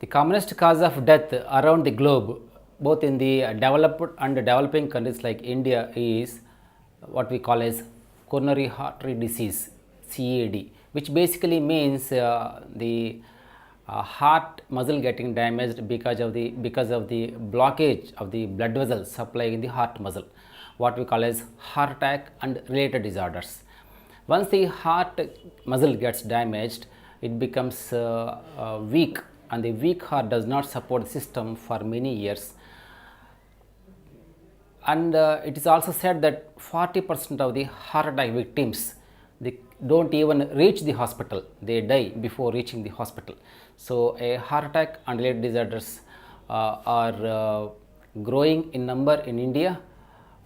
The commonest cause of death around the globe, both in the developed and developing countries like India, is what we call as coronary artery disease (CAD), which basically means the heart muscle getting damaged because of the blockage of the blood vessels supplying the heart muscle, what we call as heart attack and related disorders. Once the heart muscle gets damaged, it becomes weak, and the weak heart does not support the system for many years. And it is also said that 40% of the heart attack victims, they don't even reach the hospital, they die before reaching the hospital. So a heart attack and related disorders are growing in number in India,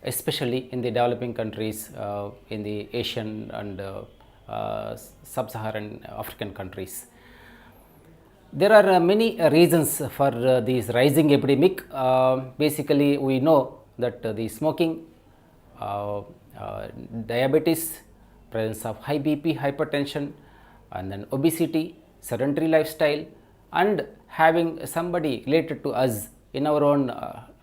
especially in the developing countries, in the Asian and sub-Saharan African countries. There are many reasons for this rising epidemic. Basically, we know that the smoking, diabetes, presence of high BP, hypertension, and then obesity, sedentary lifestyle, and having somebody related to us in our own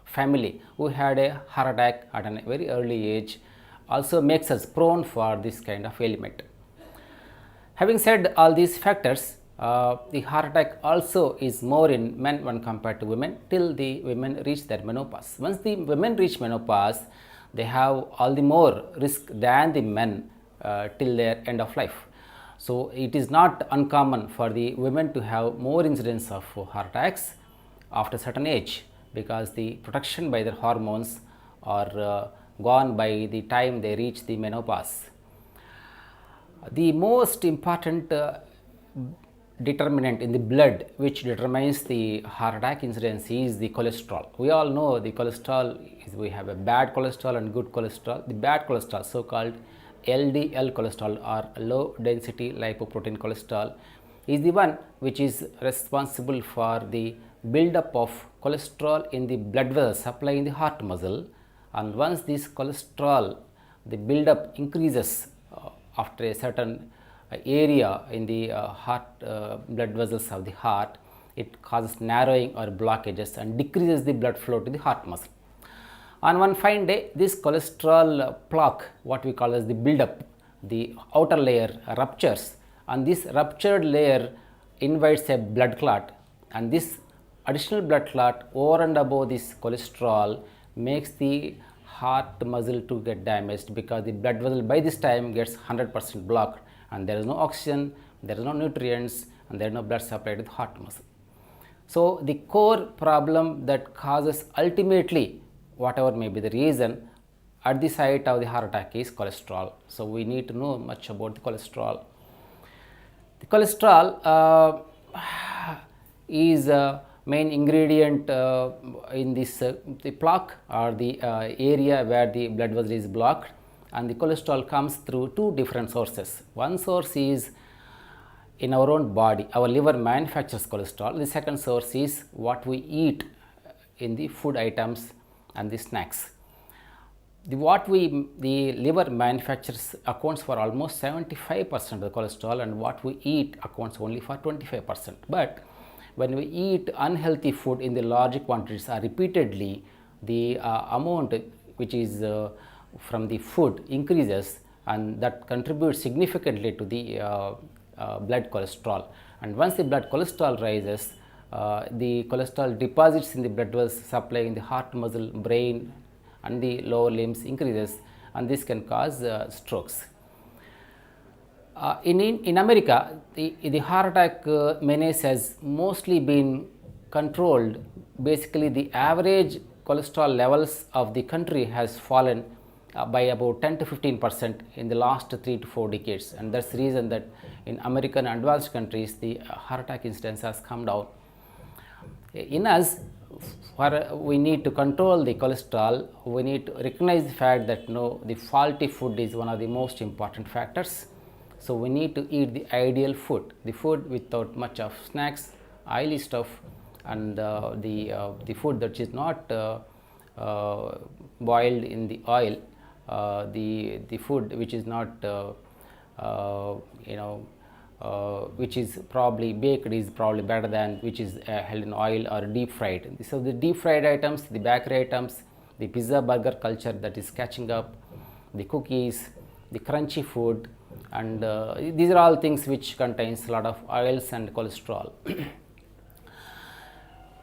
family who had a heart attack at a very early age also makes us prone for this kind of ailment. Having said all these factors, the heart attack also is more in men when compared to women till the women reach their menopause. Once the women reach menopause, they have all the more risk than the men till their end of life. So it is not uncommon for the women to have more incidence of heart attacks after a certain age, because the protection by their hormones are gone by the time they reach the menopause. The most important determinant in the blood which determines the heart attack incidence is the cholesterol. We all know the cholesterol is, we have a bad cholesterol and good cholesterol. The bad cholesterol, so called LDL cholesterol or low density lipoprotein cholesterol, is the one which is responsible for the buildup of cholesterol in the blood vessels supplying the heart muscle. And once this cholesterol, the buildup increases after a certain area in the heart blood vessels of the heart, it causes narrowing or blockages and decreases the blood flow to the heart muscle. On one fine day, this cholesterol plaque, what we call as the buildup, the outer layer ruptures, and this ruptured layer invites a blood clot, and this additional blood clot over and above this cholesterol makes the heart muscle to get damaged, because the blood vessel by this time gets 100% blocked, and there is no oxygen, there is no nutrients, and there is no blood supply to the heart muscle. So the core problem that causes ultimately whatever may be the reason at the site of the heart attack is cholesterol. So we need to know much about the cholesterol. The cholesterol is a main ingredient in this the plaque or the area where the blood vessel is blocked, and the cholesterol comes through two different sources. One source is in our own body, our liver manufactures cholesterol. The second source is what we eat in the food items and the snacks. The liver manufactures accounts for almost 75% of the cholesterol, and what we eat accounts only for 25%. But when we eat unhealthy food in the large quantities or repeatedly, the amount which is from the food increases, and that contributes significantly to the blood cholesterol. And once the blood cholesterol rises, the cholesterol deposits in the blood vessels supplying the heart muscle, brain, and the lower limbs increases, and this can cause strokes. In America, the heart attack menace has mostly been controlled. Basically, the average cholesterol levels of the country has fallen by about 10 to 15% in the last 3 to 4 decades, and that's the reason that in American advanced countries the heart attack incidence has come down. In us, we need to control the cholesterol. We need to recognize the fact that the faulty food is one of the most important factors. So we need to eat the ideal food, the food without much of snacks, oily stuff, and the food that is not boiled in the oil, the food which is not which is probably baked is probably better than which is held in oil or deep fried. So the deep fried items, the bakery items, the pizza burger culture that is catching up, the cookies, the crunchy food, and these are all things which contains a lot of oils and cholesterol.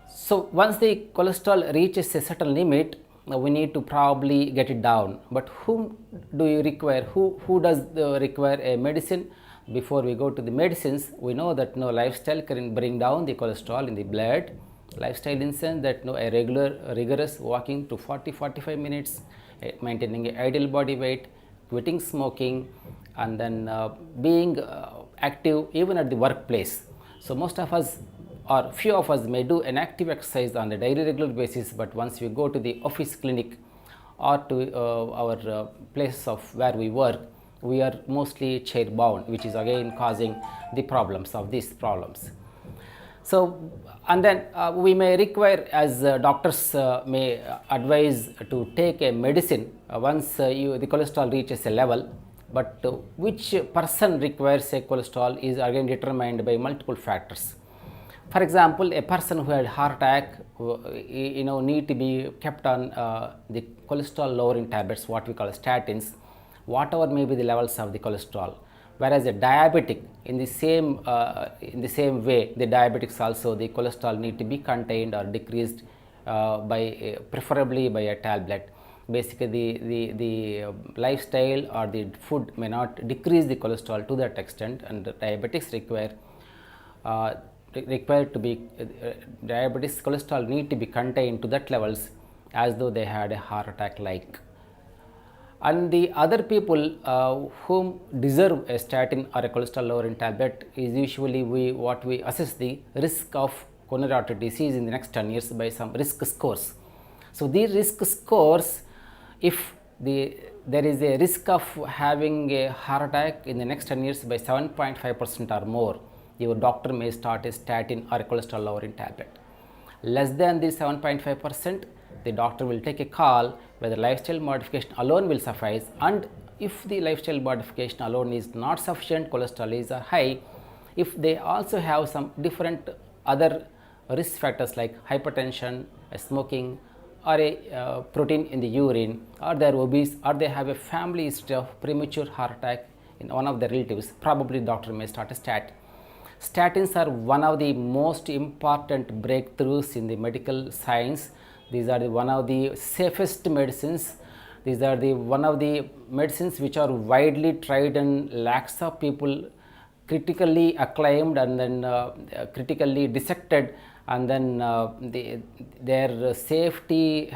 So once the cholesterol reaches a certain limit, we need to probably get it down. But whom do you require? Who does require a medicine? Before we go to the medicines, we know that lifestyle can bring down the cholesterol in the blood. Lifestyle in sense that a rigorous walking to 40-45 minutes, maintaining an ideal body weight, quitting smoking, and then being active even at the workplace. So most of us or few of us may do an active exercise on a daily regular basis, but once we go to the office, clinic, or to our place of where we work, we are mostly chair bound, which is again causing the problems of these problems. So and then we may require, as doctors may advise to take a medicine once the cholesterol reaches a level, but which person requires a cholesterol is again determined by multiple factors. For example, a person who had heart attack need to be kept on the cholesterol lowering tablets, what we call statins, whatever may be the levels of the cholesterol. Whereas a diabetic, in the same way, the diabetics also, the cholesterol need to be contained or decreased preferably by a tablet. Basically, the lifestyle or the food may not decrease the cholesterol to that extent, and the diabetics require to be diabetes cholesterol need to be contained to that levels as though they had a heart attack like. And the other people whom deserve a statin or a cholesterol lowering tablet is usually what we assess the risk of coronary artery disease in the next 10 years by some risk scores. So these risk scores, if there is a risk of having a heart attack in the next 10 years by 7.5% or more, your doctor may start a statin or a cholesterol lowering tablet. Less than the 7.5%, the doctor will take a call whether lifestyle modification alone will suffice, and if the lifestyle modification alone is not sufficient, cholesterol is high, if they also have some different other risk factors like hypertension, smoking, or a protein in the urine, or they are obese, or they have a family history of premature heart attack in one of their relatives, probably doctor may start a statin. Statins are one of the most important breakthroughs in the medical science. These are one of the safest medicines. These are one of the medicines which are widely tried and lakhs of people critically acclaimed and then critically dissected, and then their safety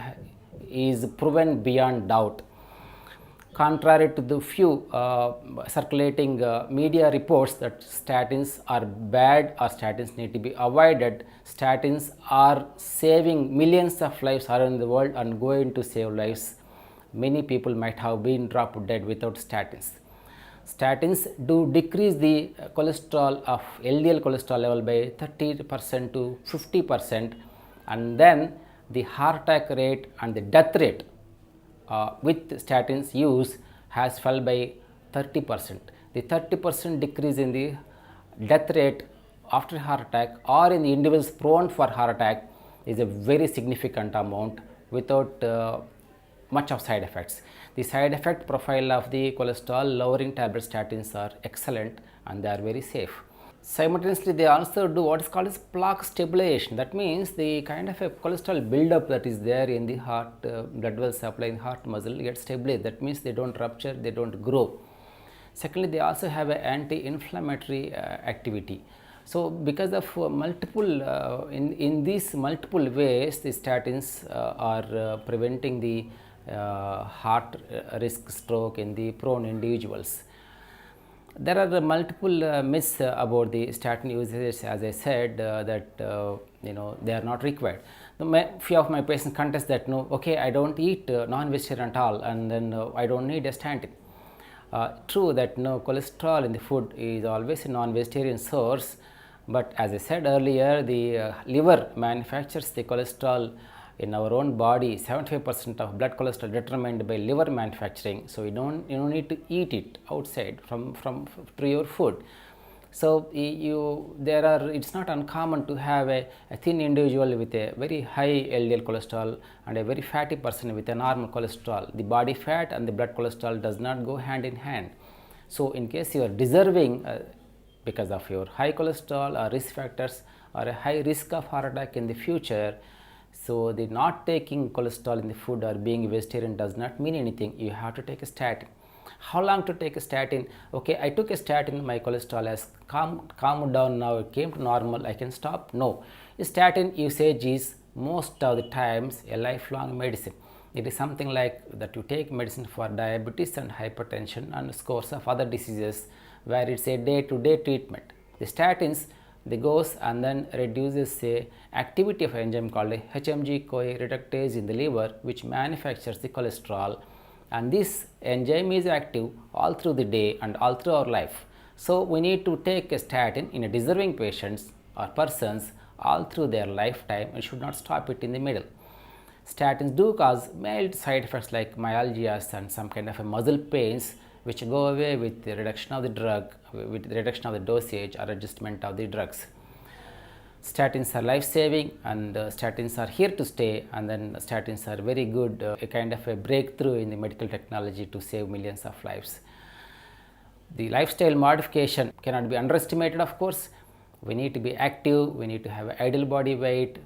is proven beyond doubt. Contrary to the few circulating media reports that statins are bad or statins need to be avoided, statins are saving millions of lives around the world and going to save lives. Many people might have been dropped dead without statins. Statins do decrease the cholesterol of LDL cholesterol level by 30% to 50%, and then the heart attack rate and the death rate with statins use has fell by 30%. The 30% decrease in the death rate after heart attack or in the individuals prone for heart attack is a very significant amount without much of side effects. The side effect profile of the cholesterol lowering tablet statins are excellent and they are very safe. Simultaneously, they also do what is called as plaque stabilization. That means the kind of a cholesterol buildup that is there in the heart blood vessel supply in heart muscle gets stabilized. That means they don't rupture, they don't grow. Secondly, they also have an anti-inflammatory activity. So because of multiple in these multiple ways, the statins are preventing the heart risk stroke in the prone individuals. There are multiple myths about the statin usage, as I said, that they are not required. Few of my patients contest that okay, I don't eat non-vegetarian at all, and then I don't need a statin. True that cholesterol in the food is always a non-vegetarian source, but as I said earlier, the liver manufactures the cholesterol in our own body. 75% of blood cholesterol determined by liver manufacturing. So you don't need to eat it outside from through your food. So it's not uncommon to have a thin individual with a very high LDL cholesterol and a very fatty person with a normal cholesterol. The body fat and the blood cholesterol does not go hand in hand. So in case you are deserving because of your high cholesterol or risk factors or a high risk of heart attack in the future, so the not taking cholesterol in the food or being vegetarian does not mean anything. You have to take a statin. How long to take a statin? Okay, I took a statin, my cholesterol has calmed down now, it came to normal, I can stop? No. Statin usage is most of the times a lifelong medicine. It is something like that you take medicine for diabetes and hypertension and scores of other diseases where it's a day-to-day treatment. The statins, they goes and then reduces a activity of an enzyme called a HMG-CoA reductase in the liver, which manufactures the cholesterol, and this enzyme is active all through the day and all through our life. So we need to take a statin in a deserving patients or persons all through their lifetime and should not stop it in the middle. Statins do cause mild side effects like myalgias and some kind of a muscle pains, which go away with the reduction of the drug, with the reduction of the dosage or adjustment of the drugs. Statins are life saving, and statins are here to stay, and then statins are very good, a kind of a breakthrough in the medical technology to save millions of lives. The lifestyle modification cannot be underestimated, of course. We need to be active, we need to have an ideal body weight.